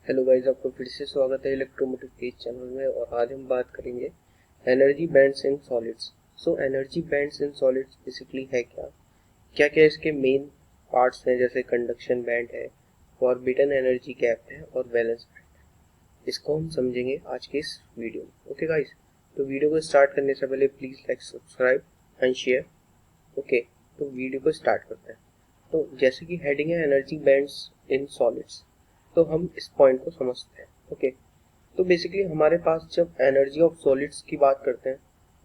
Hello guys, आपका फिर से स्वागत है इलेक्ट्रोमोटिव केज चैनल में। और आज हम बात करेंगे energy bands in solids. So energy bands in solids basically है क्या क्या क्या इसके मेन पार्ट्स हैं, जैसे कंडक्शन बैंड है, फॉरबिडन एनर्जी गैप है और वैलेंस बैंड। इसको हम समझेंगे आज के इस वीडियो में। ओके गाइस, तो वीडियो को स्टार्ट करने से पहले please like, subscribe and share. Okay, तो वीडियो को स्टार्ट करते हैं। तो जैसे कि हेडिंग है एनर्जी बैंड्स इन सॉलिड्स, तो हम इस पॉइंट को समझते हैं। ओके, तो बेसिकली हमारे पास जब एनर्जी ऑफ सॉलिड्स की बात करते हैं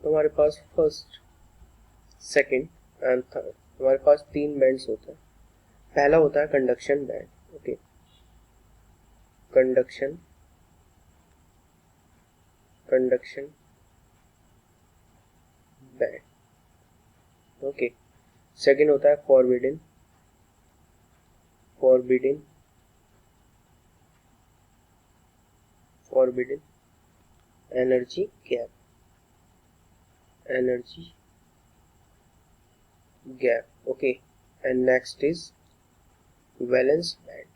तो हमारे पास फर्स्ट, सेकंड एंड थर्ड, हमारे पास तीन बैंड्स होते हैं। पहला होता है conduction band. Okay, conduction conduction band. Okay, second होता है forbidden forbidden forbidden energy gap energy gap. Okay, and next is valence band.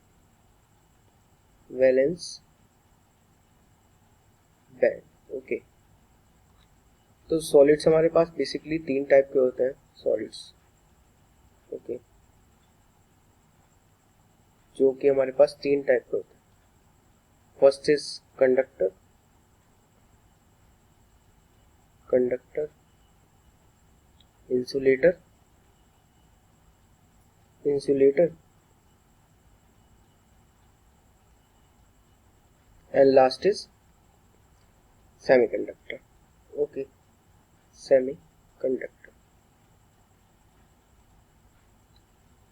Okay, तो सॉलिड्स हमारे पास बेसिकली तीन टाइप के होते हैं सॉलिड्स। ओके, जो कि हमारे पास तीन टाइप के होते हैं। First is conductor, insulator and last is semiconductor. Okay, semiconductor.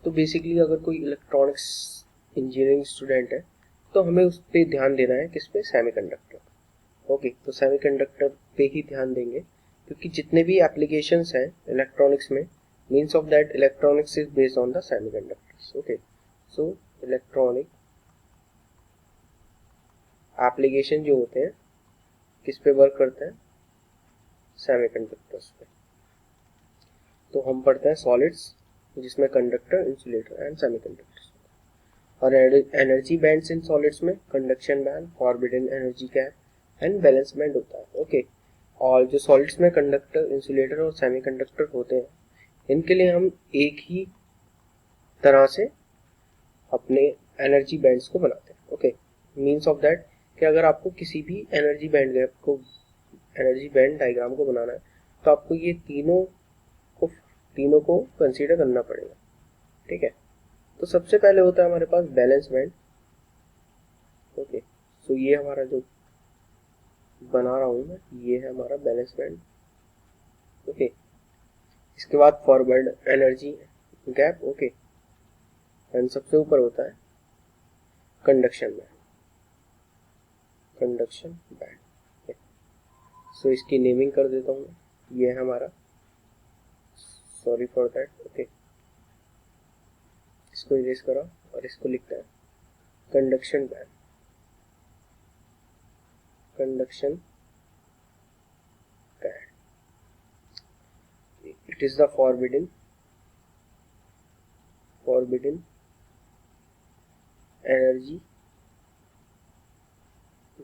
तो बेसिकली अगर कोई इलेक्ट्रॉनिक्स इंजीनियरिंग स्टूडेंट है तो हमें उस पे ध्यान देना है, किस पे? सेमीकंडक्टर। ओके, तो सेमीकंडक्टर पे ही ध्यान देंगे क्योंकि जितने भी एप्लीकेशंस हैं इलेक्ट्रॉनिक्स में, means of that electronics is based on the semiconductors. Okay, so electronic application जो होते हैं किस पे वर्क करते हैं? सेमीकंडक्टर्स पे। तो हम पढ़ते हैं सॉलिड्स, जिसमें कंडक्टर, इंसुलेटर एंड सेमीकंडक्टर्स। और एनर्जी बैंड्स इन सॉलिड्स में conduction band, forbidden energy gap and balance band होता है। ओके, और जो सॉलिड्स में कंडक्टर, इंसुलेटर और सेमीकंडक्टर होते हैं, इनके लिए हम एक ही तरह से अपने एनर्जी बैंड्स को बनाते हैं। ओके, मीन्स ऑफ दैट कि अगर आपको किसी भी एनर्जी बैंड गैप को, एनर्जी बैंड डायग्राम को बनाना है तो आपको ये तीनों को कंसीडर करना पड़ेगा। ठीक है, तो सबसे पहले होता है हमारे पास बैलेंस बैंड। ओके, सो ये हमारा जो बना रहा हूं मैं, ये है हमारा बैलेंस बैंड। ओके, इसके बाद forward energy gap. Okay, and सबसे ऊपर होता है कंडक्शन बैंड। सो इसकी नेमिंग कर देता हूँ, ये है हमारा, सॉरी फॉर दैट। ओके, इसको इरेज करो और इसको लिखता है conduction band. It is the forbidden energy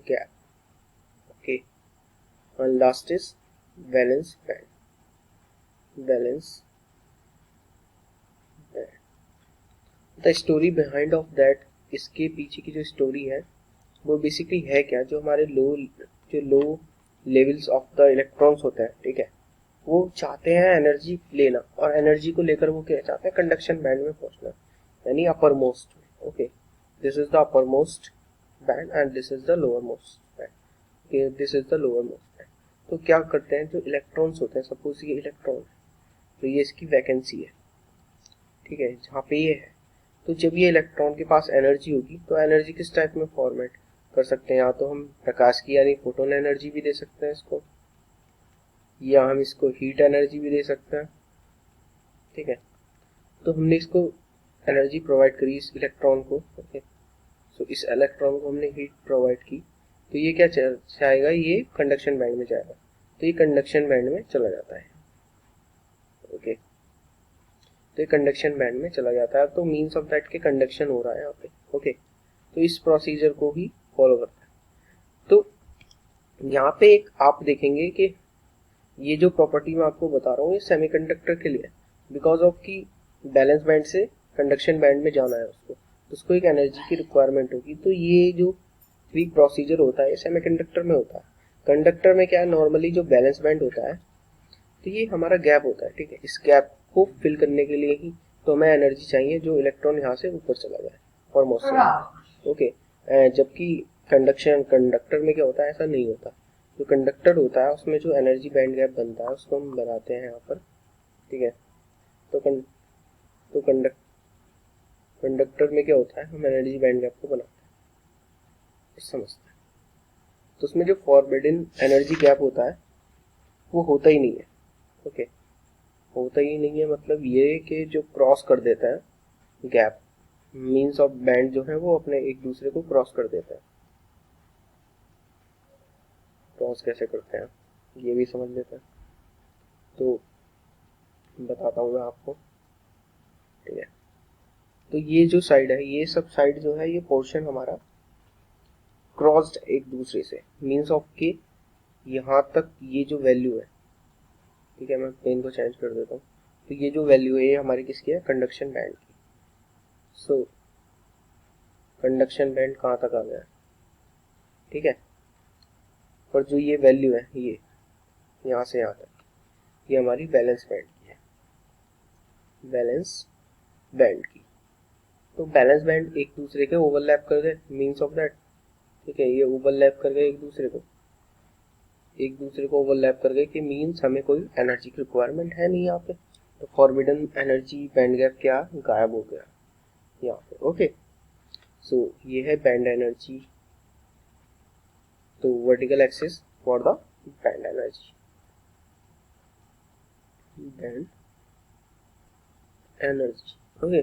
gap. Okay, and last is valence band. The story behind of that, इसके पीछे की जो स्टोरी है वो बेसिकली है क्या, जो हमारे low levels of the electrons होते हैं, ठीक है, वो चाहते हैं एनर्जी लेना, और एनर्जी को लेकर वो क्या चाहते हैं? कंडक्शन बैंड में पहुंचना, यानी upper most. Okay, this is the upper most band and this is the lower most band. This is the lower most band. तो क्या करते हैं, जो इलेक्ट्रॉन्स होते हैं, सपोज ये इलेक्ट्रॉन है तो ये इसकी वैकेंसी है, ठीक है, जहाँ पे ये है। तो जब ये इलेक्ट्रॉन के पास एनर्जी होगी तो एनर्जी किस टाइप में फॉर्मेट कर सकते हैं? या तो हम प्रकाश की यानी फोटोन एनर्जी भी दे सकते हैं इसको, या हम इसको हीट एनर्जी भी दे सकते हैं। ठीक है, तो हमने इसको एनर्जी प्रोवाइड करी इस इलेक्ट्रॉन को। ओके, सो इस इलेक्ट्रॉन को हमने हीट प्रोवाइड की, तो ये क्या जाएगा? ये कंडक्शन बैंड में जाएगा, तो ये कंडक्शन बैंड में चला जाता है। ओके, तो ये कंडक्शन बैंड में चला जाता है, तो मीन्स ऑफ दैट के कंडक्शन हो रहा है यहाँ पे। ओके, तो इस प्रोसीजर को ही फॉलो करता है। तो यहाँ पे एक आप देखेंगे कि ये जो प्रॉपर्टी मैं आपको बता रहा हूँ ये सेमीकंडक्टर के लिए, बिकॉज ऑफ की बैलेंस बैंड से कंडक्शन बैंड में जाना है उसको, तो उसको एक एनर्जी की रिक्वायरमेंट होगी। तो ये जो क्विक प्रोसीजर होता है सेमीकंडक्टर में होता है। कंडक्टर में क्या है, नॉर्मली जो बैलेंस बैंड होता है तो ये हमारा गैप होता है, ठीक है। इस गैप को फिल करने के लिए ही तो हमें एनर्जी चाहिए जो इलेक्ट्रॉन यहाँ से ऊपर चला जाए और मोशन, ओके। जबकि कंडक्टर में क्या होता है, ऐसा नहीं होता। जो कंडक्टर होता है उसमें जो एनर्जी बैंड गैप बनता है उसको हम बनाते हैं यहाँ पर, ठीक है। तो तो कंडक्टर में क्या होता है, हम एनर्जी बैंड गैप को बनाते हैं, समझते हैं। तो उसमें जो फॉरबिडन एनर्जी गैप होता है वो होता ही नहीं है, ओके। होता ही नहीं है मतलब ये कि जो क्रॉस कर देता है गैप, मीन्स ऑफ बैंड जो है वो अपने एक दूसरे को क्रॉस कर देता है। क्रॉस कैसे करते हैं ये भी समझ लेते हैं, तो बताता हूँ मैं आपको, ठीक है। तो ये जो साइड है, ये सब साइड जो है, ये पोर्शन हमारा क्रॉस्ड एक दूसरे से, मीन्स ऑफ के यहाँ तक ये जो वैल्यू है, ठीक है। मैं पेन को चेंज कर देता हूँ। तो ये जो वैल्यू है ये हमारी किसकी है, कंडक्शन बैंड की। सो कंडक्शन बैंड कहाँ तक आ गया, ठीक है। और जो ये वैल्यू है ये यहाँ से यहाँ तक, ये हमारी बैलेंस बैंड की है, बैलेंस बैंड की। तो बैलेंस बैंड एक दूसरे के ओवरलैप कर गए, मीन्स ऑफ दैट, ठीक है। ये ओवरलैप कर गए एक दूसरे को ओवरलैप कर गए, कि मीन्स हमें कोई एनर्जी की रिक्वायरमेंट है नहीं यहाँ पे। तो फॉरबिडन एनर्जी बैंड गैप क्या गायब हो गया यहाँ पे, ओके। सो ये है बैंड एनर्जी, तो vertical axis for the band energy, band energy, okay.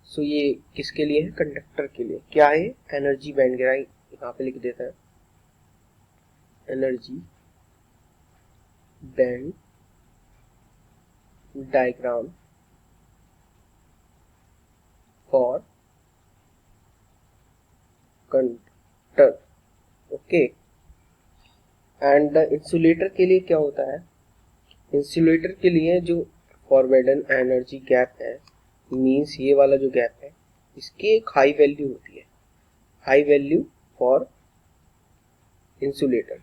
So ये किसके लिए है, कंडक्टर के लिए। क्या है, एनर्जी बैंड गैप, यहाँ पे लिख देता है energy band diagram for conductor, okay. And insulator के लिए क्या होता है, इंसुलेटर के लिए जो फॉरबिडन एनर्जी गैप है, मीन्स ये वाला जो गैप है, इसकी एक हाई वैल्यू होती है, high value for insulator,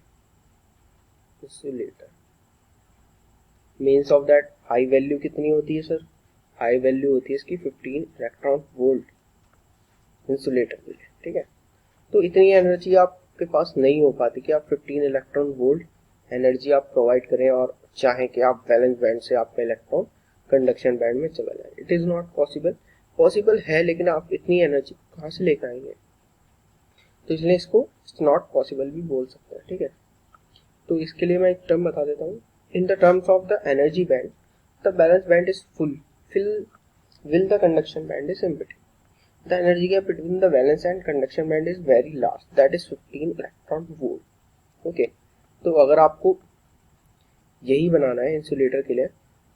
means of that high value कितनी होती है सर, हाई वैल्यू होती है इसकी 15 इलेक्ट्रॉन वोल्ट इंसुलेटर के लिए, ठीक है। तो इतनी एनर्जी आपके पास नहीं हो पाती कि आप 15 इलेक्ट्रॉन वोल्ट एनर्जी आप प्रोवाइड करें और चाहें कि आप बैलेंस बैंड से आपका इलेक्ट्रॉन कंडक्शन बैंड में चला जाए। It is not possible, possible है लेकिन आप इतनी एनर्जी कहाँ से लेकर आएंगे, तो इसलिए इसको नॉट पॉसिबल भी बोल सकते हैं, ठीक है। तो इसके लिए मैं एक टर्म बता देता हूँ। In the terms of the energy band, the valence band is full fill will the conduction band is empty. The energy gap between the valence and conduction band is very large, that is 15 electron volt, okay। तो अगर आपको यही बनाना है insulator के लिए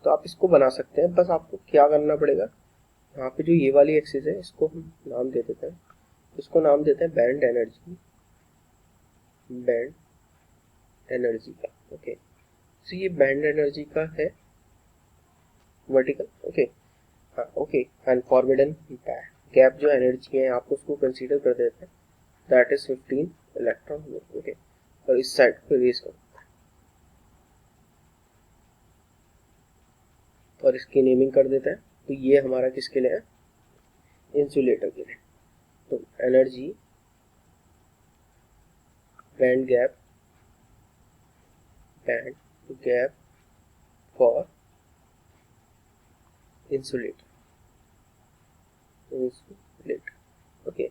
तो आप इसको बना सकते हैं, बस आपको क्या करना पड़ेगा, यहाँ पे जो ये वाली एक्सिस है इसको हम नाम दे देते हैं, इसको नाम देते हैं बैंड एनर्जी का, ओके। तो ये बैंड एनर्जी का है वर्टिकल, ओके, हाँ, ओके। एंड फॉरबिडन गैप जो एनर्जी है आप उसको कंसीडर कर देते हैं, that is 15 electron volt, okay. और इस साइड को रेज कर और इसकी नेमिंग कर देते हैं। तो ये हमारा किसके लिए है, इंसुलेटर के लिए। तो energy band gap for insulator, okay.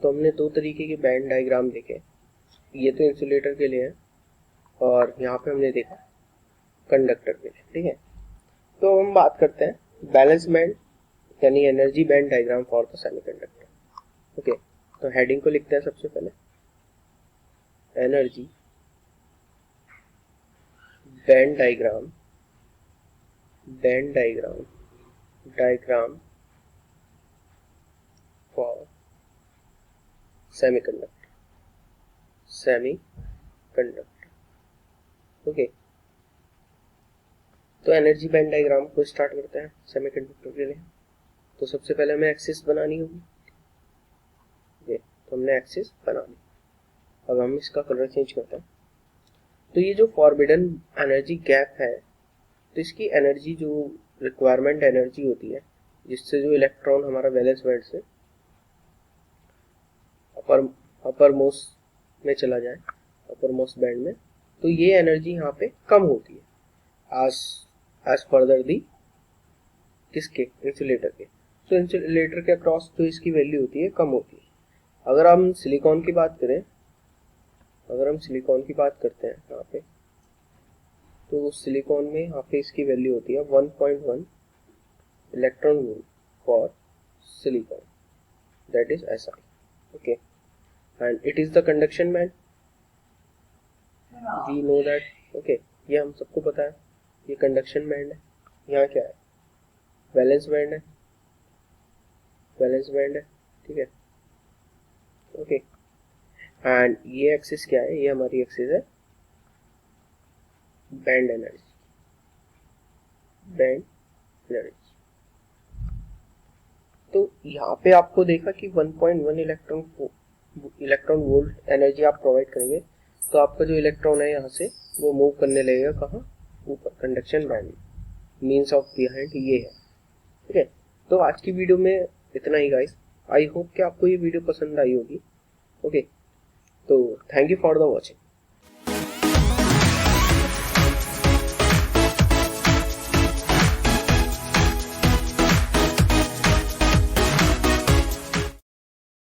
तो हमने दो तरीके के बैंड डायग्राम देखे, ये तो इंसुलेटर के लिए है और यहाँ पे हमने देखा कंडक्टर के लिए, ठीक है। तो हम बात करते हैं बैलेंस बैंड यानी energy band diagram for the semiconductor, okay. तो हेडिंग को लिखते हैं सबसे पहले, energy band diagram for semiconductor, semiconductor. Okay, तो एनर्जी बैंड डायग्राम को स्टार्ट करते हैं सेमीकंडक्टर के लिए। तो सबसे पहले हमें एक्सिस बनानी होगी। ये तो हमने एक्सिस बना ली। अब हम इसका कलर चेंज करते हैं। तो ये जो फॉरबिडन एनर्जी गैप है, तो इसकी एनर्जी जो रिक्वायरमेंट एनर्जी होती है, जिससे जो इलेक्ट्रॉन हमारा वैलेंस बैंड से अपर मोस्ट में चला जाए, अपर मोस्ट बैंड में, तो ये एनर्जी यहाँ पे कम होती है एज फर्दर दी किसके, इंसुलेटर के। तो इंसुलेटर के अक्रॉस जो इसकी वैल्यू होती है कम होती है। अगर हम सिलिकॉन की बात करें, अगर हम सिलिकॉन की बात करते हैं यहाँ पे, तो सिलिकॉन में यहाँ पे इसकी वैल्यू होती है 1.1 electron volt for silicon, that is SI। Okay, and it is the conduction band, we know that. Okay, ये हम सबको पता है, ये कंडक्शन बैंड है। यहाँ क्या है, वैलेंस बैंड है, वैलेंस बैंड है, ठीक है। ओके, एंड ये एक्सिस क्या है, ये हमारी एक्सिस है बैंड एनर्जी, बैंड एनर्जी। तो यहाँ पे आपको देखा कि 1.1 इलेक्ट्रॉन वोल्ट एनर्जी आप प्रोवाइड करेंगे, तो आपका जो इलेक्ट्रॉन है यहाँ से वो मूव करने लगेगा कहाँ, ऊपर कंडक्शन बैंड में। मीन्स ऑफ बिहाइंड ये है, ठीक है। तो आज की वीडियो में इतना ही गाइस। आई होप कि आपको ये वीडियो पसंद आई होगी। ओके, तो thank you for the watching.